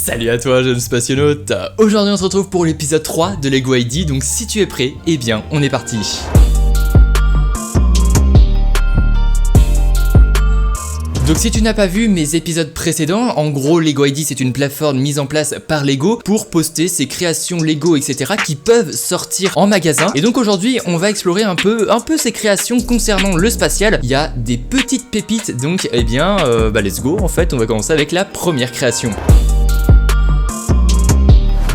Salut à toi jeune spationaute. Aujourd'hui on se retrouve pour l'épisode 3 de Lego ID, donc si tu es prêt, eh bien on est parti. Donc si tu n'as pas vu mes épisodes précédents, en gros Lego ID c'est une plateforme mise en place par Lego pour poster ses créations Lego etc. qui peuvent sortir en magasin. Et donc aujourd'hui on va explorer un peu ces créations concernant le spatial. Il y a des petites pépites donc eh bien let's go, en fait on va commencer avec la première création.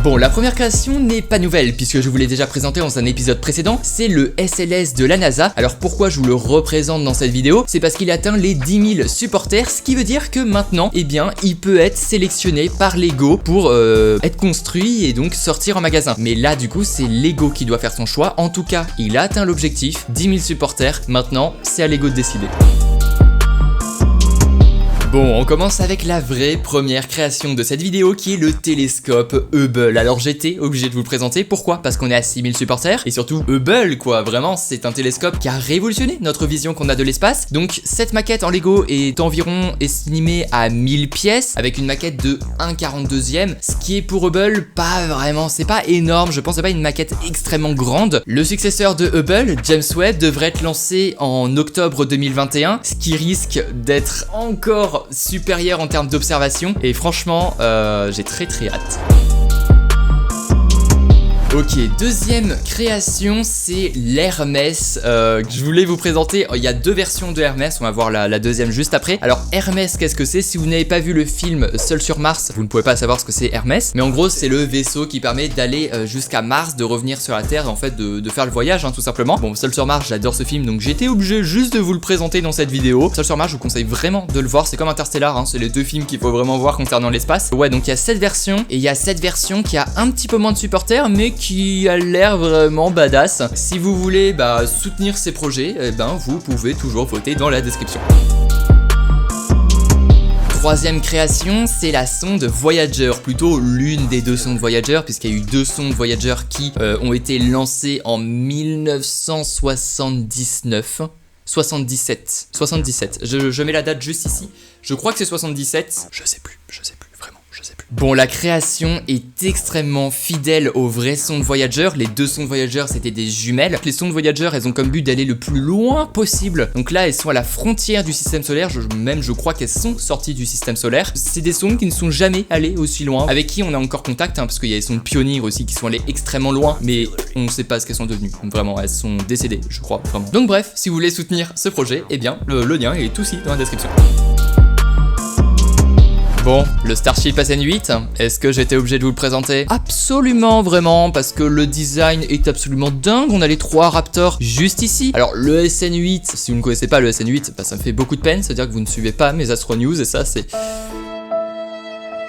Bon, la première création n'est pas nouvelle puisque je vous l'ai déjà présenté dans un épisode précédent, c'est le SLS de la NASA. Alors pourquoi je vous le représente dans cette vidéo? C'est parce qu'il atteint les 10 000 supporters, ce qui veut dire que maintenant, eh bien, il peut être sélectionné par Lego pour être construit et donc sortir en magasin. Mais là, du coup, c'est Lego qui doit faire son choix. En tout cas, il a atteint l'objectif, 10 000 supporters. Maintenant, c'est à Lego de décider. Bon, on commence avec la vraie première création de cette vidéo qui est le télescope Hubble. Alors j'étais obligé de vous le présenter, pourquoi? Parce qu'on est à 6000 supporters et surtout Hubble quoi, vraiment c'est un télescope qui a révolutionné notre vision qu'on a de l'espace. Donc cette maquette en Lego est environ estimée à 1000 pièces avec une maquette de 1/42e, ce qui est pour Hubble pas vraiment, c'est pas énorme, je pense que c'est pas une maquette extrêmement grande. Le successeur de Hubble, James Webb, devrait être lancé en octobre 2021, ce qui risque d'être encore supérieur en termes d'observation et franchement j'ai très hâte. Ok, deuxième création, c'est l'Hermès que je voulais vous présenter. Il y a deux versions de Hermès, on va voir la deuxième juste après. Alors Hermès, qu'est-ce que c'est? Si vous n'avez pas vu le film Seul sur Mars, vous ne pouvez pas savoir ce que c'est Hermès. Mais en gros, c'est le vaisseau qui permet d'aller jusqu'à Mars, de revenir sur la Terre, en fait de faire le voyage, hein, tout simplement. Bon, Seul sur Mars, j'adore ce film, donc j'ai été obligé juste de vous le présenter dans cette vidéo. Seul sur Mars, je vous conseille vraiment de le voir, c'est comme Interstellar, hein, c'est les deux films qu'il faut vraiment voir concernant l'espace. Ouais, donc il y a cette version, et il y a cette version qui a un petit peu moins de supporters, mais qui a l'air vraiment badass. Si vous voulez soutenir ces projets, eh ben, vous pouvez toujours voter dans la description. Troisième création, c'est la sonde Voyager, plutôt l'une des deux sondes Voyager, puisqu'il y a eu deux sondes Voyager qui ont été lancées en 77. Je mets la date juste ici. Je crois que c'est 77. Je sais plus, vraiment. Bon, la création est extrêmement fidèle aux vraies sondes Voyager. Les deux sondes Voyager, c'était des jumelles. Les sondes Voyager, elles ont comme but d'aller le plus loin possible. Donc là, elles sont à la frontière du système solaire. Je crois qu'elles sont sorties du système solaire. C'est des sondes qui ne sont jamais allées aussi loin. Avec qui on a encore contact, hein, parce qu'il y a des sondes Pioneer aussi qui sont allées extrêmement loin. Mais on ne sait pas ce qu'elles sont devenues. Vraiment, elles sont décédées, je crois, vraiment. Donc bref, si vous voulez soutenir ce projet, eh bien, le lien est aussi dans la description. Bon, le Starship SN8, est-ce que j'étais obligé de vous le présenter? Absolument, vraiment, parce que le design est absolument dingue. On a les trois Raptors juste ici. Alors, le SN8, si vous ne connaissez pas le SN8, ça me fait beaucoup de peine, c'est-à-dire que vous ne suivez pas mes Astro News, et ça, c'est...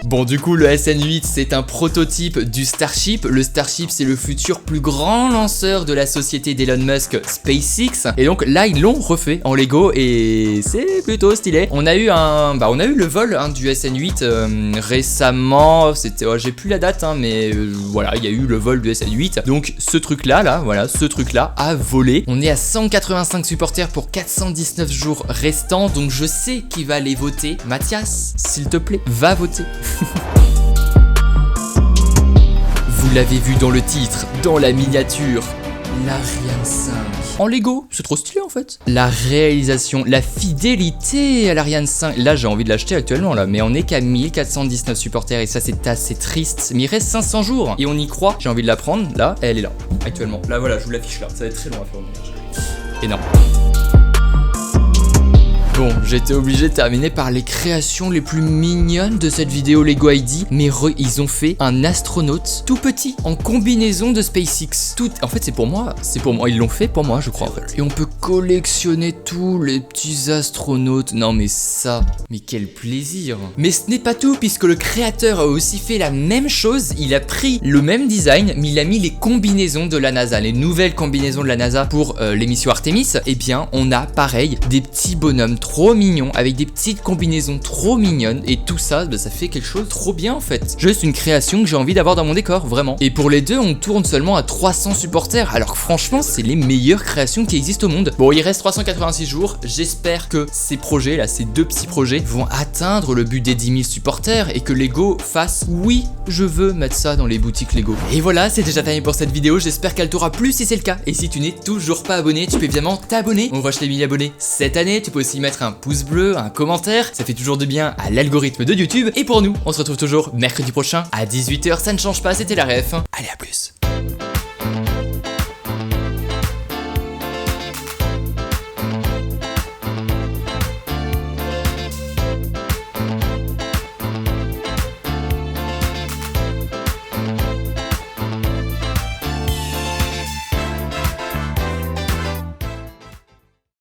Bon, du coup, le SN8, c'est un prototype du Starship. Le Starship, c'est le futur plus grand lanceur de la société d'Elon Musk, SpaceX. Et donc là, ils l'ont refait en Lego et c'est plutôt stylé. On a eu le vol du SN8 récemment. C'était, j'ai plus la date, hein, mais voilà, il y a eu le vol du SN8. Donc ce truc-là, a volé. On est à 185 supporters pour 419 jours restants. Donc je sais qui va aller voter. Mathias, s'il te plaît, va voter. Vous l'avez vu dans le titre, dans la miniature, l'Ariane 5. En Lego, c'est trop stylé en fait. La réalisation, la fidélité à l'Ariane 5. Là, j'ai envie de l'acheter actuellement là, mais on est qu'à 1419 supporters et ça c'est assez triste. Mais il reste 500 jours et on y croit. J'ai envie de la prendre. Là, elle est là, actuellement. Là voilà, je vous l'affiche là. Ça va être très long à faire revenir. Énorme. Bon, j'étais obligé de terminer par les créations les plus mignonnes de cette vidéo Lego ID, mais ils ont fait un astronaute tout petit en combinaison de SpaceX. En fait, c'est pour moi, ils l'ont fait pour moi, je crois en fait. Et on peut collectionner tous les petits astronautes. Non mais ça, mais quel plaisir. Mais ce n'est pas tout, puisque le créateur a aussi fait la même chose. Il a pris le même design, mais il a mis les combinaisons de la NASA, les nouvelles combinaisons de la NASA pour l'émission Artemis. Eh bien, on a pareil des petits bonhommes trop mignon, avec des petites combinaisons trop mignonnes, et tout ça, bah, ça fait quelque chose de trop bien en fait. Juste une création que j'ai envie d'avoir dans mon décor, vraiment. Et pour les deux, on tourne seulement à 300 supporters, alors que franchement, c'est les meilleures créations qui existent au monde. Bon, il reste 386 jours, j'espère que ces projets là, ces deux petits projets, vont atteindre le but des 10 000 supporters et que Lego fasse oui, je veux mettre ça dans les boutiques Lego. Et voilà, c'est déjà terminé pour cette vidéo, j'espère qu'elle t'aura plu si c'est le cas. Et si tu n'es toujours pas abonné, tu peux évidemment t'abonner. On rush les 1000 abonnés cette année, tu peux aussi mettre un pouce bleu, un commentaire, ça fait toujours du bien à l'algorithme de YouTube. Et pour nous, on se retrouve toujours mercredi prochain à 18 h, ça ne change pas, c'était la ref. Allez, à plus.